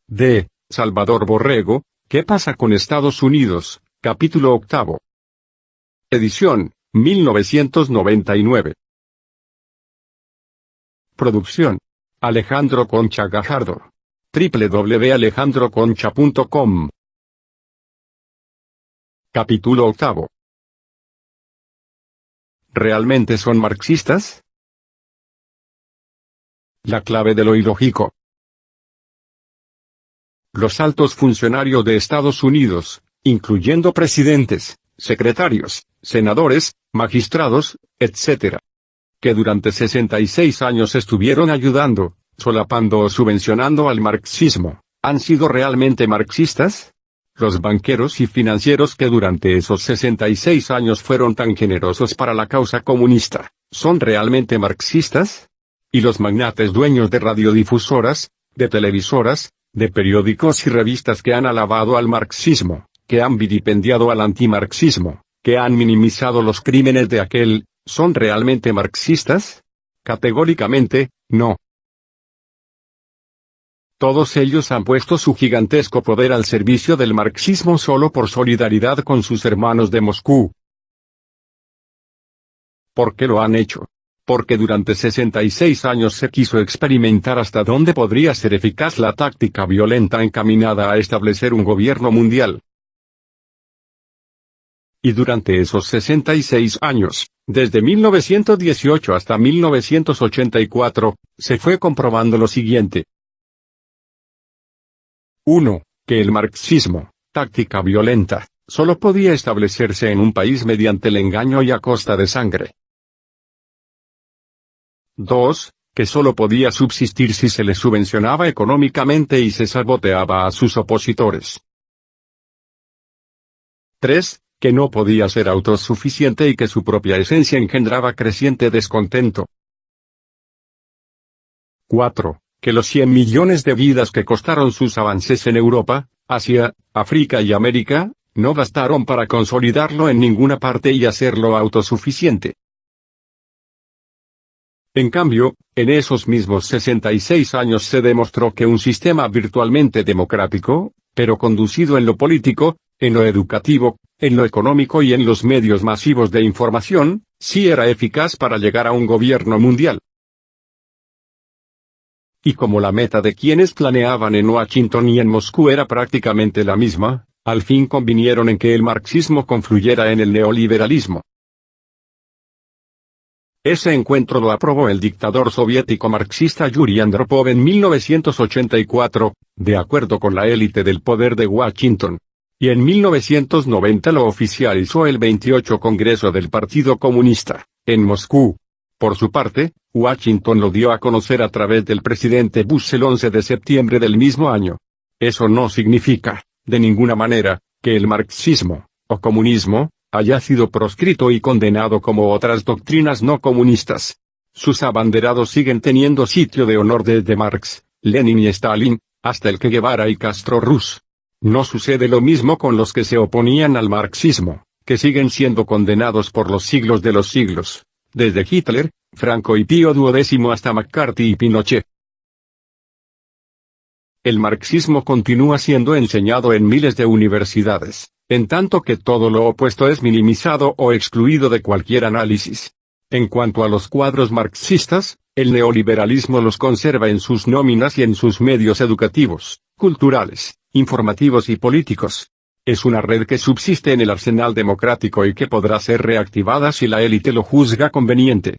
de Salvador Borrego, ¿Qué pasa con Estados Unidos? Capítulo 8. Edición, 1999. Producción: Alejandro Concha Gajardo. www.alejandroconcha.com. Capítulo 8. ¿Realmente son marxistas? La clave de lo ilógico. Los altos funcionarios de Estados Unidos, incluyendo presidentes, secretarios, senadores, magistrados, etc., que durante 66 años estuvieron ayudando, solapando o subvencionando al marxismo, ¿han sido realmente marxistas? Los banqueros y financieros que durante esos 66 años fueron tan generosos para la causa comunista, ¿son realmente marxistas? ¿Y los magnates dueños de radiodifusoras, de televisoras, de periódicos y revistas que han alabado al marxismo, que han vilipendiado al antimarxismo, que han minimizado los crímenes de aquel, ¿son realmente marxistas? Categóricamente, no. Todos ellos han puesto su gigantesco poder al servicio del marxismo solo por solidaridad con sus hermanos de Moscú. ¿Por qué lo han hecho? Porque durante 66 años se quiso experimentar hasta dónde podría ser eficaz la táctica violenta encaminada a establecer un gobierno mundial. Y durante esos 66 años, desde 1918 hasta 1984, se fue comprobando lo siguiente. 1. Que el marxismo, táctica violenta, solo podía establecerse en un país mediante el engaño y a costa de sangre. 2. Que solo podía subsistir si se le subvencionaba económicamente y se saboteaba a sus opositores. 3. Que no podía ser autosuficiente y que su propia esencia engendraba creciente descontento. 4. Que los 100 millones de vidas que costaron sus avances en Europa, Asia, África y América, no bastaron para consolidarlo en ninguna parte y hacerlo autosuficiente. En cambio, en esos mismos 66 años se demostró que un sistema virtualmente democrático, pero conducido en lo político, en lo educativo, en lo económico y en los medios masivos de información, sí era eficaz para llegar a un gobierno mundial. Y como la meta de quienes planeaban en Washington y en Moscú era prácticamente la misma, al fin convinieron en que el marxismo confluyera en el neoliberalismo. Ese encuentro lo aprobó el dictador soviético marxista Yuri Andropov en 1984, de acuerdo con la élite del poder de Washington. Y en 1990 lo oficializó el 28 Congreso del Partido Comunista, en Moscú. Por su parte, Washington lo dio a conocer a través del presidente Bush el 11 de septiembre del mismo año. Eso no significa, de ninguna manera, que el marxismo, o comunismo, haya sido proscrito y condenado como otras doctrinas no comunistas. Sus abanderados siguen teniendo sitio de honor desde Marx, Lenin y Stalin, hasta el Che Guevara y Castro Rus. No sucede lo mismo con los que se oponían al marxismo, que siguen siendo condenados por los siglos de los siglos, desde Hitler, Franco y Pío XII hasta McCarthy y Pinochet. El marxismo continúa siendo enseñado en miles de universidades, en tanto que todo lo opuesto es minimizado o excluido de cualquier análisis. En cuanto a los cuadros marxistas, el neoliberalismo los conserva en sus nóminas y en sus medios educativos, culturales, informativos y políticos. Es una red que subsiste en el arsenal democrático y que podrá ser reactivada si la élite lo juzga conveniente.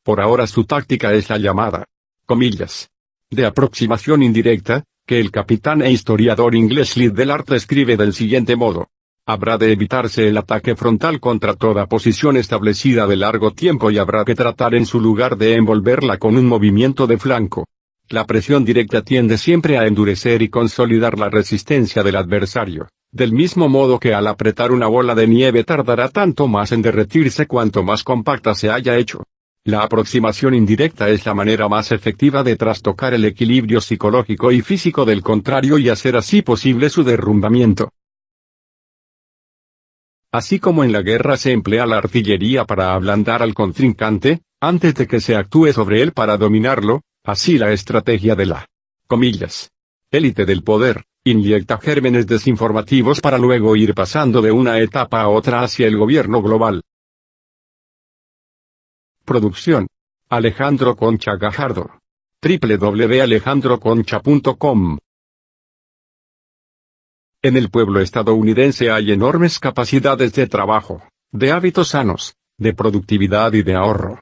Por ahora su táctica es la llamada, comillas, de aproximación indirecta, que el capitán e historiador inglés Liddell describe del siguiente modo. Habrá de evitarse el ataque frontal contra toda posición establecida de largo tiempo y habrá que tratar en su lugar de envolverla con un movimiento de flanco. La presión directa tiende siempre a endurecer y consolidar la resistencia del adversario, del mismo modo que al apretar una bola de nieve tardará tanto más en derretirse cuanto más compacta se haya hecho. La aproximación indirecta es la manera más efectiva de trastocar el equilibrio psicológico y físico del contrario y hacer así posible su derrumbamiento. Así como en la guerra se emplea la artillería para ablandar al contrincante, antes de que se actúe sobre él para dominarlo, así la estrategia de la comillas. Élite del poder, inyecta gérmenes desinformativos para luego ir pasando de una etapa a otra hacia el gobierno global. Producción: Alejandro Concha Gajardo. www.alejandroconcha.com. En el pueblo estadounidense hay enormes capacidades de trabajo, de hábitos sanos, de productividad y de ahorro.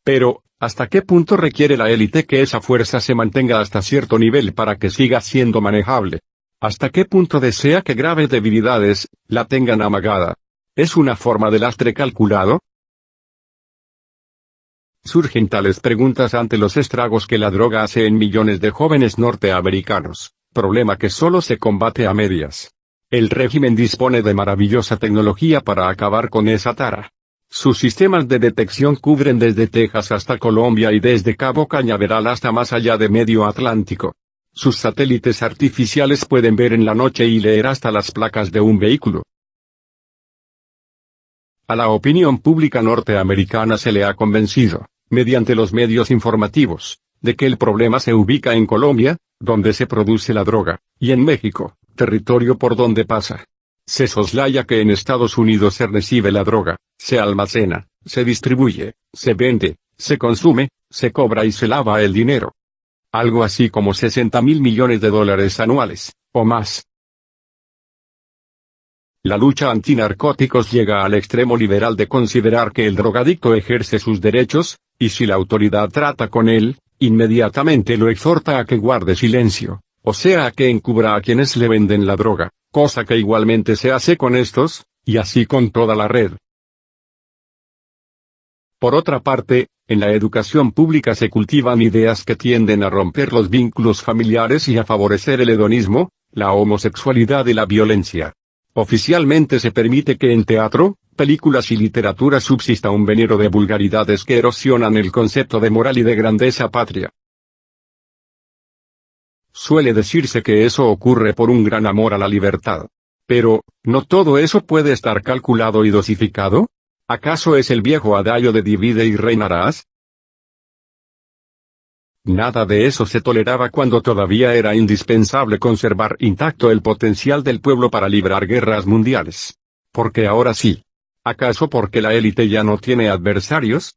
Pero, ¿hasta qué punto requiere la élite que esa fuerza se mantenga hasta cierto nivel para que siga siendo manejable? ¿Hasta qué punto desea que graves debilidades la tengan amagada? ¿Es una forma de lastre calculado? Surgen tales preguntas ante los estragos que la droga hace en millones de jóvenes norteamericanos, problema que solo se combate a medias. El régimen dispone de maravillosa tecnología para acabar con esa tara. Sus sistemas de detección cubren desde Texas hasta Colombia y desde Cabo Cañaveral hasta más allá de medio Atlántico. Sus satélites artificiales pueden ver en la noche y leer hasta las placas de un vehículo. A la opinión pública norteamericana se le ha convencido, mediante los medios informativos, de que el problema se ubica en Colombia, donde se produce la droga, y en México, territorio por donde pasa. Se soslaya que en Estados Unidos se recibe la droga, se almacena, se distribuye, se vende, se consume, se cobra y se lava el dinero. Algo así como 60.000 millones de dólares anuales, o más. La lucha antinarcóticos llega al extremo liberal de considerar que el drogadicto ejerce sus derechos, y si la autoridad trata con él, inmediatamente lo exhorta a que guarde silencio, o sea a que encubra a quienes le venden la droga, cosa que igualmente se hace con estos, y así con toda la red. Por otra parte, en la educación pública se cultivan ideas que tienden a romper los vínculos familiares y a favorecer el hedonismo, la homosexualidad y la violencia. Oficialmente se permite que en teatro, películas y literatura subsista un veneno de vulgaridades que erosionan el concepto de moral y de grandeza patria. Suele decirse que eso ocurre por un gran amor a la libertad. Pero, ¿no todo eso puede estar calculado y dosificado? ¿Acaso es el viejo adagio de divide y reinarás? Nada de eso se toleraba cuando todavía era indispensable conservar intacto el potencial del pueblo para librar guerras mundiales. Porque ahora sí. ¿Acaso porque la élite ya no tiene adversarios?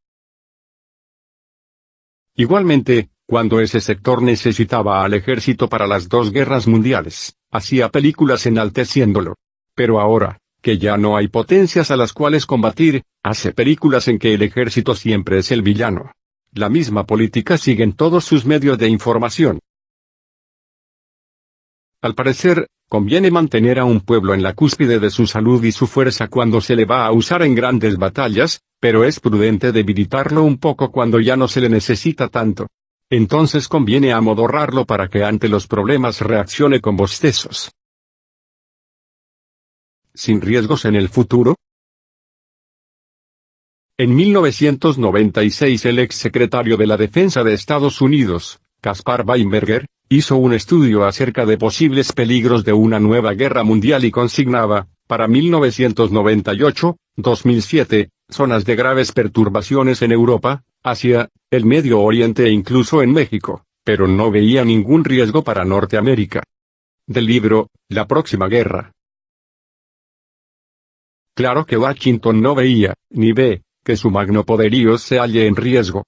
Igualmente, cuando ese sector necesitaba al ejército para las dos guerras mundiales, hacía películas enalteciéndolo. Pero ahora, que ya no hay potencias a las cuales combatir, hace películas en que el ejército siempre es el villano. La misma política sigue en todos sus medios de información. Al parecer, conviene mantener a un pueblo en la cúspide de su salud y su fuerza cuando se le va a usar en grandes batallas, pero es prudente debilitarlo un poco cuando ya no se le necesita tanto. Entonces conviene amodorrarlo para que ante los problemas reaccione con bostezos. ¿Sin riesgos en el futuro? En 1996 el ex secretario de la Defensa de Estados Unidos, Caspar Weinberger, hizo un estudio acerca de posibles peligros de una nueva guerra mundial y consignaba, para 1998-2007, zonas de graves perturbaciones en Europa, Asia, el Medio Oriente e incluso en México, pero no veía ningún riesgo para Norteamérica. Del libro, La próxima guerra. Claro que Washington no veía, ni ve, que su magno poderío se halle en riesgo.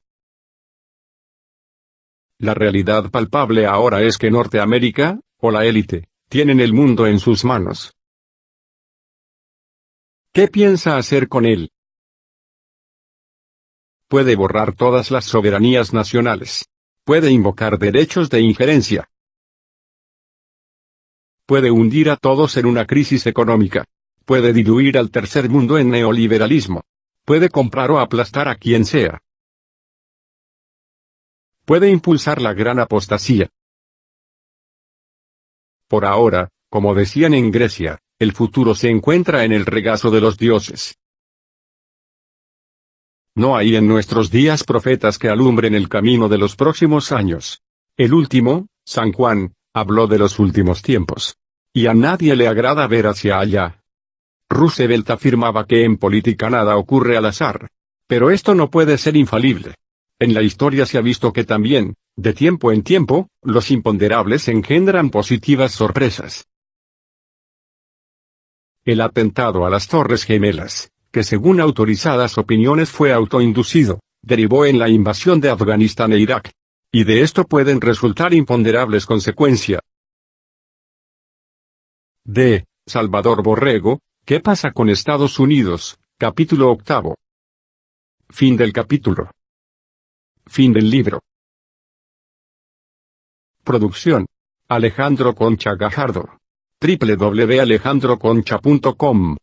La realidad palpable ahora es que Norteamérica, o la élite, tienen el mundo en sus manos. ¿Qué piensa hacer con él? Puede borrar todas las soberanías nacionales. Puede invocar derechos de injerencia. Puede hundir a todos en una crisis económica. Puede diluir al tercer mundo en neoliberalismo. Puede comprar o aplastar a quien sea. Puede impulsar la gran apostasía. Por ahora, como decían en Grecia, el futuro se encuentra en el regazo de los dioses. No hay en nuestros días profetas que alumbren el camino de los próximos años. El último, San Juan, habló de los últimos tiempos. Y a nadie le agrada ver hacia allá. Roosevelt afirmaba que en política nada ocurre al azar. Pero esto no puede ser infalible. En la historia se ha visto que también, De tiempo en tiempo, los imponderables engendran positivas sorpresas. El atentado a las Torres Gemelas, que según autorizadas opiniones fue autoinducido, derivó en la invasión de Afganistán e Irak. Y de esto pueden resultar imponderables consecuencias. D. Salvador Borrego, ¿qué pasa con Estados Unidos? Capítulo 8. Fin del capítulo. Fin del libro. Producción: Alejandro Concha Gajardo. www.alejandroconcha.com